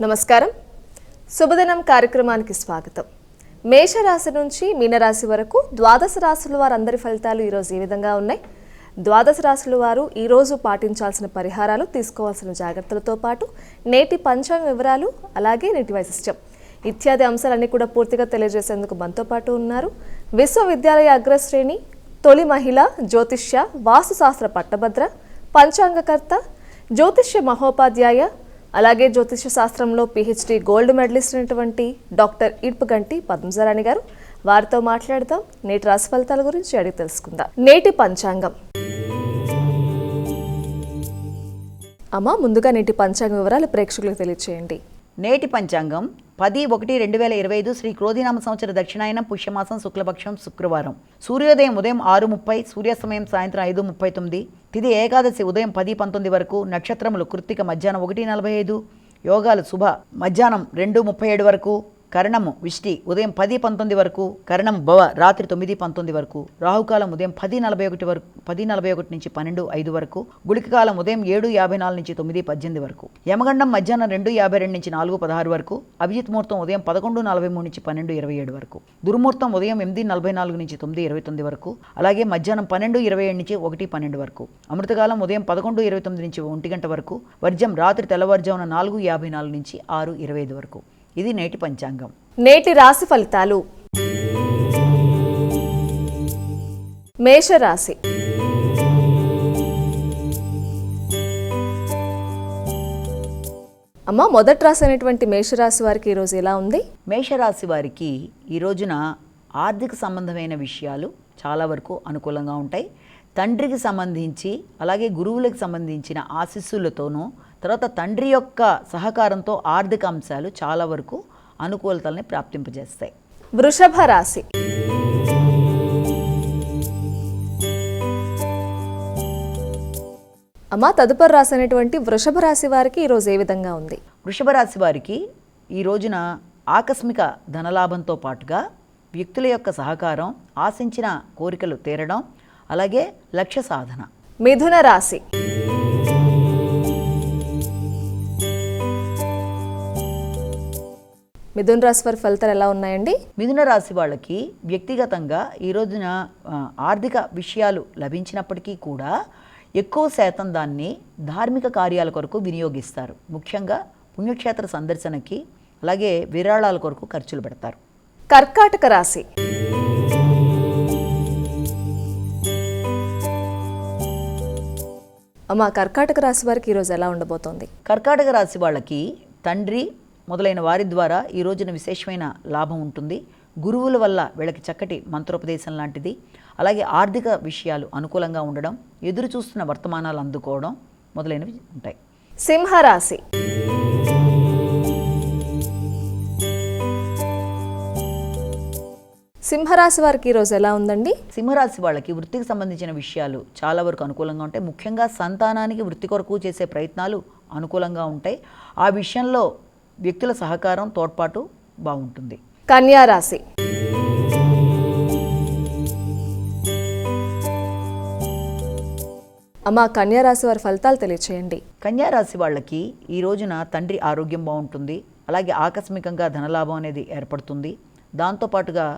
నమస్కారం. శుభదినం కార్యక్రమానికి స్వాగతం. మేషరాశి నుంచి మీనరాశి వరకు ద్వాదశ రాశుల వారందరి ఫలితాలు ఈరోజు ఈ విధంగా ఉన్నాయి. ద్వాదశ రాశుల వారు ఈరోజు పాటించాల్సిన పరిహారాలు, తీసుకోవాల్సిన జాగ్రత్తలతో పాటు నేటి పంచాంగ వివరాలు, అలాగే నేటి వైశిష్ట్యం ఇత్యాది అంశాలన్నీ కూడా పూర్తిగా తెలియజేసేందుకు మనతో పాటు ఉన్నారు విశ్వవిద్యాలయ అగ్రశ్రేణి, తొలి మహిళ జ్యోతిష్య, వాస్తుశాస్త్ర పట్టభద్ర, పంచాంగకర్త, జ్యోతిష్య మహోపాధ్యాయ, అలాగే జ్యోతిష్య శాస్త్రంలో PhD గోల్డ్ మెడలిస్ట్ అయినటువంటి డాక్టర్ ఇడ్పుగంటి పద్మజరాణి గారు. వారితో మాట్లాడదాం. నేటి రాశి ఫలితాల గురించి అడిగి తెలుసుకుందాం. నేటి పంచాంగం. అమ్మ, ముందుగా నేటి పంచాంగ వివరాలు ప్రేక్షకులకు తెలియచేయండి. నేటి పంచాంగం 10/1/2025 శ్రీ క్రోధినామ సంవత్సర దక్షిణాయనం పుష్యమాసం శుక్లపక్షం శుక్రవారం. సూర్యోదయం ఉదయం 6:30, సూర్యాస్తమయం సాయంత్రం 5:39. తిథి ఏకాదశి ఉదయం 10:19 వరకు. నక్షత్రములు కృత్తిక మధ్యాహ్నం 1:45. యోగాలు శుభ మధ్యాహ్నం 2:37 వరకు. కరణము విష్టి ఉదయం 10:19 వరకు. కరణం భవ రాత్రి 9:19 వరకు. రాహుకాలం ఉదయం 10:41 నుంచి 12:05 వరకు. గుళికకాలం ఉదయం 7:54 నుంచి 9:18 వరకు. యమగండం మధ్యాహ్నం 2:52 నుంచి 4:16 వరకు. అభిజిత్ ముహూర్తం ఉదయం 11:43 నుంచి 12:27 వరకు. దుర్ముహూర్తం ఉదయం 8:44 నుంచి 9:29 వరకు. అలాగే మధ్యాహ్నం 12:27 నుంచి 1:12 వరకు. అమృతకాలం ఉదయం 11:29 నుంచి 1 గంట వరకు. వర్జం రాత్రి తెల్లవారుజామున 4:54 నుంచి 6:25 వరకు. ఇది నేటి పంచాంగం. నేటి రాశి ఫలితాలు. మేషరాశి. అమ్మ, మొదటి రాశి అయినటువంటి మేషరాశి వారికి ఈరోజు ఎలా ఉంది? మేషరాశి వారికి ఈ రోజున ఆర్థిక సంబంధమైన విషయాలు చాలా వరకు అనుకూలంగా ఉంటాయి. తండ్రికి సంబంధించి, అలాగే గురువులకు సంబంధించిన ఆశీస్సులతోనూ, తర్వాత తండ్రి యొక్క సహకారంతో ఆర్థిక అంశాలు చాలా వరకు అనుకూలతల్ని ప్రాప్తింపజేస్తాయి. వృషభ రాశి. అమ్మ, తదుపరి రాశి అయినటువంటి వృషభ రాశి వారికి ఈరోజు ఏ విధంగా ఉంది? వృషభ రాశి వారికి ఈ రోజున ఆకస్మిక ధనలాభంతో పాటుగా వ్యక్తుల యొక్క సహకారం, ఆశించిన కోరికలు తీరడం, అలాగే లక్ష్య సాధన. మిథున రాశి. మిథున రాశి వారి ఫలితాలు ఎలా ఉన్నాయండి? మిథున రాశి వాళ్ళకి వ్యక్తిగతంగా ఈ రోజున ఆర్థిక విషయాలు లభించినప్పటికీ కూడా ఎక్కువ శాతం దాన్ని ధార్మిక కార్యాల కొరకు వినియోగిస్తారు. ముఖ్యంగా పుణ్యక్షేత్ర సందర్శనకి, అలాగే విరాళాల కొరకు ఖర్చులు పెడతారు. కర్కాటక రాశి. అమ్మ, కర్కాటక రాశి వారికి ఈరోజు ఎలా ఉండబోతోంది? కర్కాటక రాశి వాళ్ళకి తండ్రి మొదలైన వారి ద్వారా ఈ రోజున విశేషమైన లాభం ఉంటుంది. గురువుల వల్ల వీళ్ళకి చక్కటి మంత్రోపదేశం లాంటిది, అలాగే ఆర్థిక విషయాలు అనుకూలంగా ఉండడం, ఎదురు చూస్తున్న వర్తమానాలు అందుకోవడం మొదలైనవి ఉంటాయి. సింహరాశి. సింహరాశి వారికి ఈరోజు ఎలా ఉందండి? సింహరాశి వాళ్ళకి వృత్తికి సంబంధించిన విషయాలు చాలా వరకు అనుకూలంగా ఉంటాయి. ముఖ్యంగా సంతానానికి వృత్తి కొరకు చేసే ప్రయత్నాలు అనుకూలంగా ఉంటాయి. ఆ విషయంలో వ్యక్తుల సహకారం, తోడ్పాటు బాగుంటుంది. కన్యా రాశి. అమ్మ, కన్యా రాశి వారి ఫలితాలు తెలియచేయండి. కన్యా రాశి వాళ్ళకి ఈ రోజున తండ్రి ఆరోగ్యం బాగుంటుంది. అలాగే ఆకస్మికంగా ధనలాభం అనేది ఏర్పడుతుంది. దాంతోపాటుగా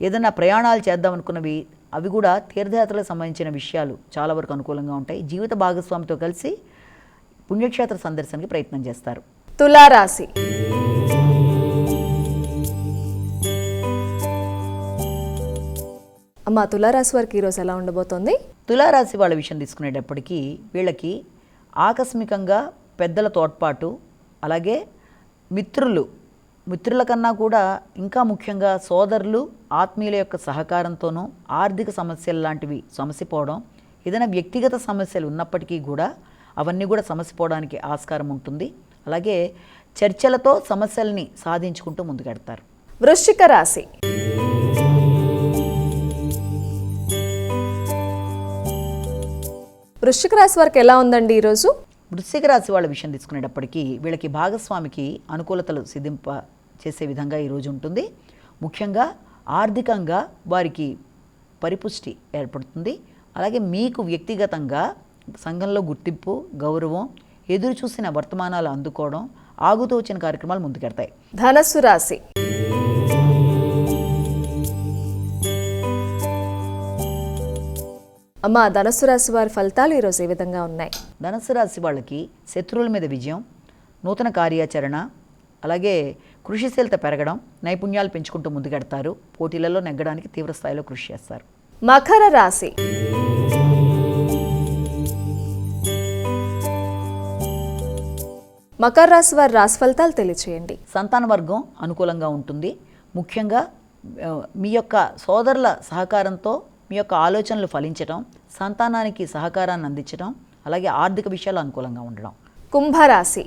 ఏదైనా ప్రయాణాలు చేద్దాం అనుకున్నవి, అవి కూడా తీర్థయాత్రలకు సంబంధించిన విషయాలు చాలా వరకు అనుకూలంగా ఉంటాయి. జీవిత భాగస్వామితో కలిసి పుణ్యక్షేత్ర సందర్శనకి ప్రయత్నం చేస్తారు. తులారాశి. అమ్మ, తులారాశి వారికి ఈరోజు ఎలా ఉండబోతోంది? తులారాశి వాళ్ళ విషయం తీసుకునేటప్పటికీ వీళ్ళకి ఆకస్మికంగా పెద్దల తోడ్పాటు, అలాగే మిత్రుల కన్నా కూడా ఇంకా ముఖ్యంగా సోదరులు, ఆత్మీయుల యొక్క సహకారంతోనూ ఆర్థిక సమస్యలు లాంటివి సమసిపోవడం, ఏదైనా వ్యక్తిగత సమస్యలు ఉన్నప్పటికీ కూడా అవన్నీ కూడా సమసిపోవడానికి ఆస్కారం ఉంటుంది. అలాగే చర్చలతో సమస్యల్ని సాధించుకుంటూ ముందుకెడతారు. వృశ్చిక రాశి. వృశ్చిక రాశి వారికి ఎలా ఉందండి ఈరోజు? వృశ్చిక రాశి వాళ్ళ విషయం తీసుకునేటప్పటికీ వీళ్ళకి భాగస్వామికి అనుకూలతలు సిద్ధింప చేసే విధంగా ఈరోజు ఉంటుంది. ముఖ్యంగా ఆర్థికంగా వారికి పరిపుష్టి ఏర్పడుతుంది. అలాగే మీకు వ్యక్తిగతంగా సంఘంలో గుర్తింపు, గౌరవం, ఎదురు చూసిన వర్తమానాలు అందుకోవడం, ఆగుతూ వచ్చిన కార్యక్రమాలు ముందుకెడతాయి. ధనస్సు రాశి. అమ్మ, ధనస్సు రాశి వారి ఫలితాలు ఈరోజు ఏ విధంగా ఉన్నాయి? ధనుస్సు రాశి వాళ్ళకి శత్రువుల మీద విజయం, నూతన కార్యాచరణ, అలాగే కృషిశీలత పెరగడం, నైపుణ్యాలు పెంచుకుంటూ ముందుకెడతారు. పోటీలలో నెగ్గడానికి తీవ్ర స్థాయిలో కృషి చేస్తారు. మకర రాశి. మకర రాశి వారి రాశి ఫలితాలు తెలియచేయండి. సంతాన వర్గం అనుకూలంగా ఉంటుంది. ముఖ్యంగా మీ యొక్క సోదరుల సహకారంతో మీ యొక్క ఆలోచనలు ఫలించడం, సంతానానికి సహకారాన్ని అందించడం, అలాగే ఆర్థిక విషయాలు అనుకూలంగా ఉండడం. కుంభరాశి.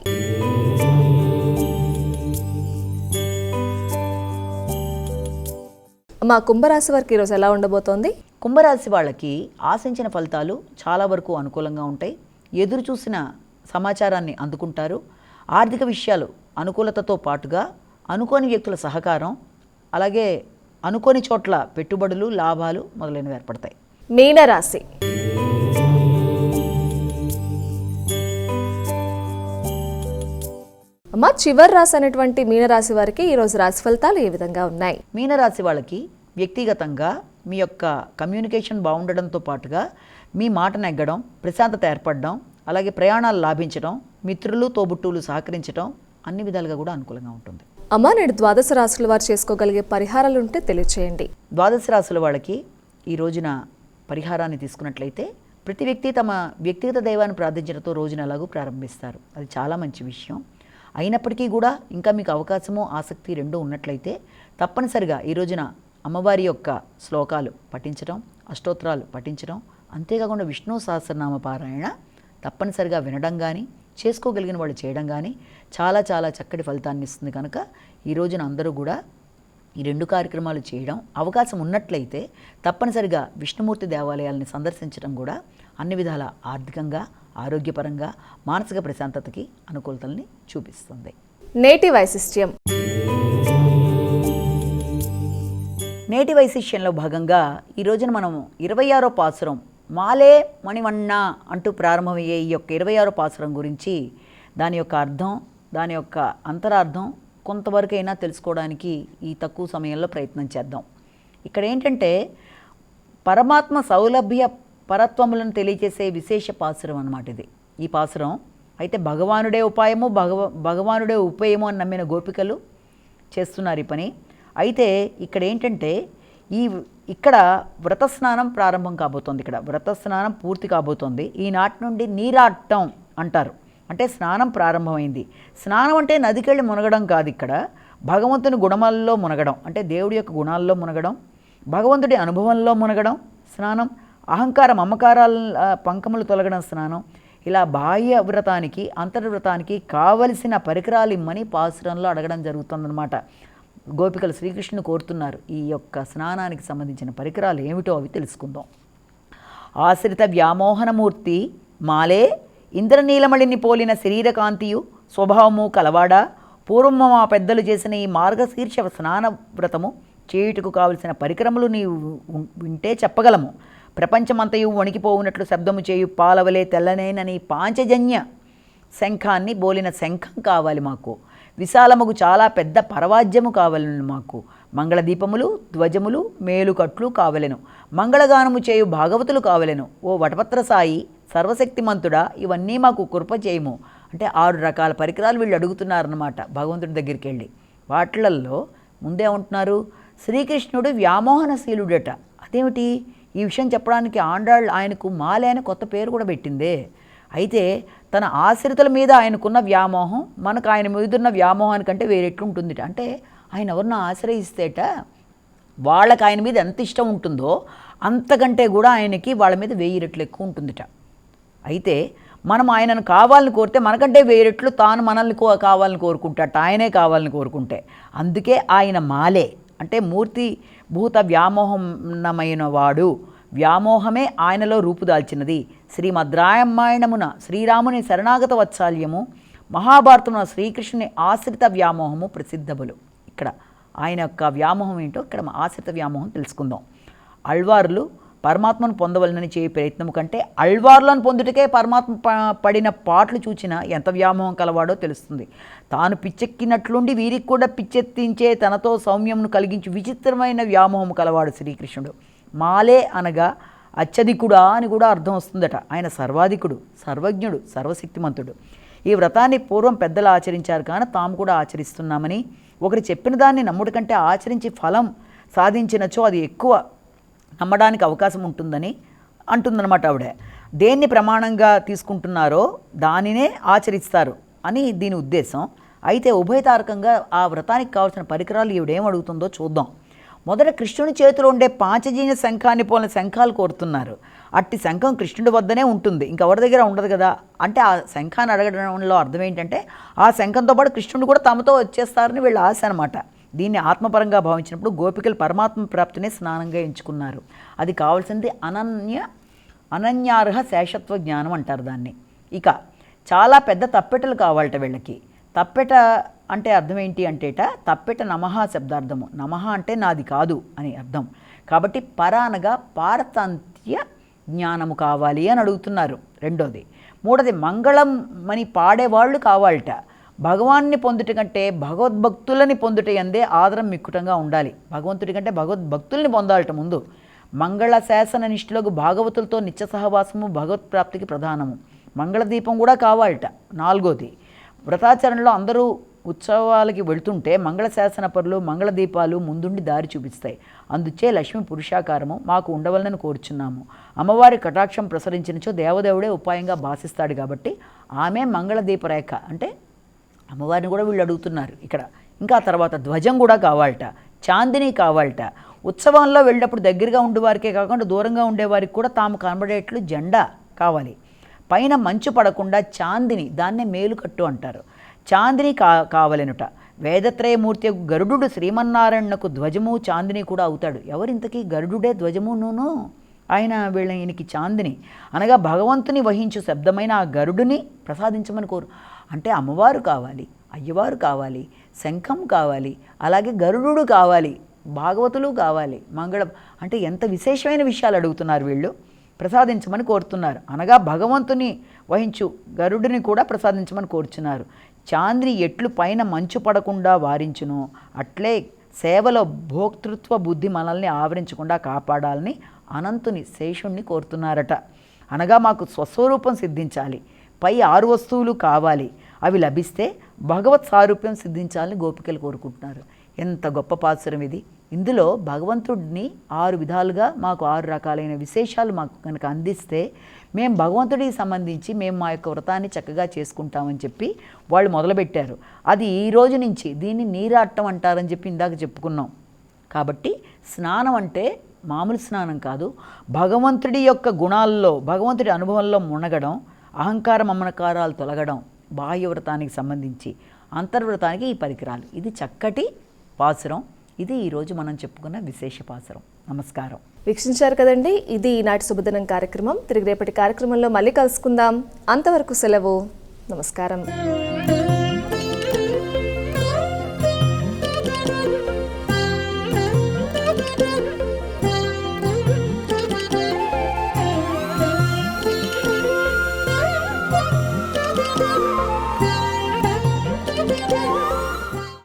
మా కుంభరాశి వారికి ఈరోజు ఎలా ఉండబోతోంది? కుంభరాశి వాళ్ళకి ఆశించిన ఫలితాలు చాలా వరకు అనుకూలంగా ఉంటాయి. ఎదురు చూసిన సమాచారాన్ని అందుకుంటారు. ఆర్థిక విషయాలు అనుకూలతతో పాటుగా అనుకోని వ్యక్తుల సహకారం, అలాగే అనుకోని చోట్ల పెట్టుబడులు, లాభాలు మొదలైనవి ఏర్పడతాయి. మీనరాశి. అమ్మ, చివరి రాశి అనేటువంటి మీనరాశి వారికి ఈరోజు రాశి ఫలితాలు ఏ విధంగా ఉన్నాయి? మీనరాశి వాళ్ళకి వ్యక్తిగతంగా మీ యొక్క కమ్యూనికేషన్ బాగుండడంతో పాటుగా మీ మాట నెగ్గడం, ప్రశాంతత ఏర్పడడం, అలాగే ప్రయాణాలు లాభించడం, మిత్రులు తోబుట్టువులు సహకరించడం అన్ని విధాలుగా కూడా అనుకూలంగా ఉంటుంది. అమ్మ, నేడు ద్వాదశ రాశుల వారు చేసుకోగలిగే పరిహారాలు ఉంటే తెలియచేయండి. ద్వాదశ రాశుల వాళ్ళకి ఈ రోజున పరిహారాన్ని తీసుకున్నట్లయితే ప్రతి వ్యక్తి తమ వ్యక్తిగత దైవాన్ని ప్రార్థించడంతో రోజున ఎలాగూ ప్రారంభిస్తారు. అది చాలా మంచి విషయం. అయినప్పటికీ కూడా ఇంకా మీకు అవకాశము, ఆసక్తి రెండూ ఉన్నట్లయితే తప్పనిసరిగా ఈ రోజున అమ్మవారి యొక్క శ్లోకాలు పఠించడం, అష్టోత్తరాలు పఠించడం, అంతేకాకుండా విష్ణు సహస్రనామ పారాయణ తప్పనిసరిగా వినడం కానీ, చేసుకోగలిగిన వాళ్ళు చేయడం కానీ చాలా చాలా చక్కటి ఫలితాన్ని ఇస్తుంది. కనుక ఈ రోజున అందరూ కూడా ఈ రెండు కార్యక్రమాలు చేయడం, అవకాశం ఉన్నట్లయితే తప్పనిసరిగా విష్ణుమూర్తి దేవాలయాల్ని సందర్శించడం కూడా అన్ని విధాల ఆర్థికంగా, ఆరోగ్యపరంగా, మానసిక ప్రశాంతతకి అనుకూలతల్ని చూపిస్తుంది. నేటి వైశిష్ట్యం. నేటి వైశిష్యంలో భాగంగా ఈ రోజున మనం 26వ పాసురం మాలే మణివన్న అంటూ ప్రారంభమయ్యే ఈ యొక్క 26వ పాసురం గురించి, దాని యొక్క అర్థం, దాని యొక్క అంతరార్థం కొంతవరకైనా తెలుసుకోవడానికి ఈ తక్కువ సమయంలో ప్రయత్నం చేద్దాం. ఇక్కడ ఏంటంటే పరమాత్మ సౌలభ్య పరత్వములను తెలియజేసే విశేష పాసురం అన్నమాట ఇది. ఈ పాసురం అయితే భగవానుడే ఉపాయము, భగవానుడే ఉపయము అని నమ్మిన గోపికలు చేస్తున్నారు ఈ పని. అయితే ఇక్కడ ఏంటంటే ఇక్కడ వ్రతస్నానం ప్రారంభం కాబోతోంది. ఇక్కడ వ్రతస్నానం పూర్తి కాబోతోంది. ఈనాటి నుండి నీరాటం అంటారు. అంటే స్నానం ప్రారంభమైంది. స్నానం అంటే నదికెళ్ళి మునగడం కాదు. ఇక్కడ భగవంతుని గుణాల్లో మునగడం, అంటే దేవుడి యొక్క గుణాల్లో మునగడం, భగవంతుడి అనుభవంలో మునగడం స్నానం. అహంకార మమకారాల పంకములు తొలగడం స్నానం. ఇలా బాహ్య వ్రతానికి, అంతర్వ్రతానికి కావలసిన పరికరాలు ఇమ్మని పాసురంలో అడగడం జరుగుతుందన్నమాట. గోపికలు శ్రీకృష్ణుని కోరుతున్నారు. ఈ యొక్క స్నానానికి సంబంధించిన పరికరాలు ఏమిటో అవి తెలుసుకుందాం. ఆశ్రిత వ్యామోహనమూర్తి మాలే ఇంద్రనీలమణిని పోలిన శరీరకాంతియు స్వభావము కలవాడా, పూర్వము మా పెద్దలు చేసిన ఈ మార్గశీర్ష స్నాన వ్రతము చేయుటకు కావలసిన పరికరములు నీవు వింటే చెప్పగలము. ప్రపంచమంతయు వణికిపోవునట్లు శబ్దము చేయు పాలవలే తెల్లనేనని పాంచజన్య శంఖాన్ని బోలిన శంఖం కావాలి మాకు. విశాలముగు చాలా పెద్ద పరవాద్యము కావలను మాకు. మంగళదీపములు, ధ్వజములు, మేలుకట్లు కావలెను. మంగళగానము చేయు భాగవతులు కావలెను. ఓ వటపత్ర సాయి సర్వశక్తిమంతుడా, ఇవన్నీ మాకు కృప చేయము. అంటే 6 రకాల పరికరాలు వీళ్ళు అడుగుతున్నారన్నమాట భగవంతుడి దగ్గరికి వెళ్ళి. వాటిలల్లో ముందే ఉంటున్నారు శ్రీకృష్ణుడు వ్యామోహనశీలుడట. అదేమిటి? ఈ విషయం చెప్పడానికి ఆండాళ్ళు ఆయనకు మాలే అని కొత్త పేరు కూడా పెట్టిందే. అయితే తన ఆశ్రితుల మీద ఆయనకున్న వ్యామోహం మనకు ఆయన మీదున్న వ్యామోహానికంటే వేరెట్లుంటుంది. అంటే ఆయన ఎవరినో ఆశ్రయిస్తేట వాళ్ళకి ఆయన మీద ఎంత ఇష్టం ఉంటుందో అంతకంటే కూడా ఆయనకి వాళ్ళ మీద 1000 రెట్లు ఎక్కువ ఉంటుందిట. అయితే మనం ఆయనను కావాలని కోరితే మనకంటే 1000 రెట్లు తాను మనల్ని కావాలని కోరుకుంటాట, ఆయనే కావాలని కోరుకుంటే. అందుకే ఆయన మాలే అంటే మూర్తి భూత వ్యామోహనమైన వాడు. వ్యామోహమే ఆయనలో రూపుదాల్చినది. శ్రీమద్రామాయణమున శ్రీరాముని శరణాగత వత్సల్యము, మహాభారతమున శ్రీకృష్ణుని ఆశ్రిత వ్యామోహము ప్రసిద్ధములు. ఇక్కడ ఆయన యొక్క వ్యామోహం ఏంటో ఇక్కడ ఆశ్రిత వ్యామోహం తెలుసుకుందాం. అళ్వారులు పరమాత్మను పొందవలనని చేయ ప్రయత్నం కంటే అళ్వార్లను పొందుటకే పరమాత్మ పడిన పాటలు చూచినా ఎంత వ్యామోహం కలవాడో తెలుస్తుంది. తాను పిచ్చెక్కినట్లుండి వీరికి కూడా పిచ్చెత్తించే తనతో సౌమ్యమును కలిగించి విచిత్రమైన వ్యామోహం కలవాడు శ్రీకృష్ణుడు. మాలే అనగా అత్యధికుడా అని కూడా అర్థం వస్తుందట. ఆయన సర్వాధికుడు, సర్వజ్ఞుడు, సర్వశక్తిమంతుడు. ఈ వ్రతాన్ని పూర్వం పెద్దలు ఆచరించారు, కానీ తాము కూడా ఆచరిస్తున్నామని, ఒకరు చెప్పిన దాన్ని నమ్ముడి కంటే ఆచరించి ఫలం సాధించినచో అది ఎక్కువ నమ్మడానికి అవకాశం ఉంటుందని అంటుందన్నమాట ఆవిడ. దేన్ని ప్రమాణంగా తీసుకుంటున్నారో దానినే ఆచరిస్తారు అని దీని ఉద్దేశం. అయితే ఉభయతారకంగా ఆ వ్రతానికి కావాల్సిన పరికరాలు ఈవిడేం అడుగుతుందో చూద్దాం. మొదట కృష్ణుని చేతిలో ఉండే పాంచజన్య శంఖాన్ని పోలిన శంఖాలు కోరుతున్నారు. అట్టి శంఖం కృష్ణుడి వద్దనే ఉంటుంది, ఇంకెవరి దగ్గర ఉండదు కదా. అంటే ఆ శంఖాన్ని అడగడంలో అర్థం ఏంటంటే ఆ శంఖంతో పాటు కృష్ణుడు కూడా తమతో వచ్చేస్తారని వీళ్ళ ఆశ అనమాట. దీన్ని ఆత్మపరంగా భావించినప్పుడు గోపికలు పరమాత్మ ప్రాప్తినే స్నానంగా ఎంచుకున్నారు. అది కావాల్సింది అనన్యార్హ శేషత్వ జ్ఞానం అంటారు దాన్ని. ఇక చాలా పెద్ద తప్పెటలు కావాలట వీళ్ళకి. తప్పెట అంటే అర్థం ఏంటి అంటేట, తప్పెట నమః శబ్దార్థము. నమః అంటే నాది కాదు అని అర్థం. కాబట్టి పర అనగా పారతంత్య జ్ఞానము కావాలి అని అడుగుతున్నారు. రెండోది. మూడోది మంగళం అని పాడేవాళ్ళు కావాలట. భగవాన్ని పొందుట కంటే భగవద్భక్తులని పొందుట ఎందే ఆదరం మిక్కుటంగా ఉండాలి. భగవంతుడి కంటే భగవద్భక్తుల్ని పొందాలట ముందు. మంగళ శాసన నిష్ఠులకు భాగవతులతో నిత్య సహవాసము భగవత్ప్రాప్తికి ప్రధానము. మంగళదీపం కూడా కావాలట. నాలుగోది. వ్రతాచరణలో అందరూ ఉత్సవాలకి వెళుతుంటే మంగళ శాసన పరులు మంగళదీపాలు ముందుండి దారి చూపిస్తాయి. అందుచే లక్ష్మి పురుషాకారము మాకు ఉండవలనని కోరుచున్నాము. అమ్మవారి కటాక్షం ప్రసరించినచో దేవదేవుడే ఉపాయంగా భాషిస్తాడు కాబట్టి ఆమె మంగళదీపరేఖ అంటే అమ్మవారిని కూడా వీళ్ళు అడుగుతున్నారు ఇక్కడ. ఇంకా తర్వాత ధ్వజం కూడా కావాలట, చాందిని కావాలట. ఉత్సవంలో వెళ్ళినప్పుడు దగ్గరగా ఉండేవారికే కాకుండా దూరంగా ఉండేవారికి కూడా తాము కనబడేట్లు జెండా కావాలి. పైన మంచు పడకుండా చాందిని, దాన్నే మేలుకట్టు అంటారు. చాందిని కావలెనుట. వేదత్రయమూర్తి గరుడు శ్రీమన్నారాయణకు ధ్వజము చాందిని కూడా అవుతాడు. ఎవరింతకీ గరుడుడే ధ్వజమును, ఆయన ఈయనకి చాందిని అనగా భగవంతుని వహించు శబ్దమైన ఆ గరుడుని ప్రసాదించమని కోరు. అంటే అమ్మవారు కావాలి, అయ్యవారు కావాలి, శంఖం కావాలి, అలాగే గరుడు కావాలి, భాగవతులు కావాలి, మంగళం. అంటే ఎంత విశేషమైన విషయాలు అడుగుతున్నారు వీళ్ళు. ప్రసాదించమని కోరుతున్నారు. అనగా భగవంతుని వహించు గరుడిని కూడా ప్రసాదించమని కోరుచున్నారు. చాంద్రి ఎట్లు పైన మంచు పడకుండా వారించును అట్లే సేవలో భోక్తృత్వ బుద్ధి మనల్ని ఆవరించకుండా కాపాడాలని అనంతుని శేషుణ్ణి కోరుతున్నారట. అనగా మాకు స్వస్వరూపం సిద్ధించాలి, పై 6 వస్తువులు కావాలి, అవి లభిస్తే భగవత్ సారూప్యం సిద్ధించాలని గోపికలు కోరుకుంటున్నారు. ఎంత గొప్ప పాసురం ఇది. ఇందులో భగవంతుడిని 6 విధాలుగా మాకు 6 రకాలైన విశేషాలు మాకు కనుక అందిస్తే మేము భగవంతుడికి సంబంధించి మేము మా యొక్క వ్రతాన్ని చక్కగా చేసుకుంటామని చెప్పి వాళ్ళు మొదలుపెట్టారు. అది ఈ రోజు నుంచి దీన్ని నీరాటం అంటారని చెప్పి ఇందాక చెప్పుకున్నాం. కాబట్టి స్నానం అంటే మామూలు స్నానం కాదు, భగవంతుడి యొక్క గుణాల్లో భగవంతుడి అనుభవంలో మునగడం, అహంకార మమకారాలు తొలగడం, బాహ్య వ్రతానికి సంబంధించి అంతర్వ్రతానికి ఈ పరికరాలు. ఇది చక్కటి పాసురం. ఇది ఈరోజు మనం చెప్పుకున్న విశేష పాసురం. నమస్కారం. వీక్షించారు కదండి, ఇది ఈనాటి శుభదినం కార్యక్రమం. తిరిగి రేపటి కార్యక్రమంలో మళ్ళీ కలుసుకుందాం. అంతవరకు సెలవు. నమస్కారం.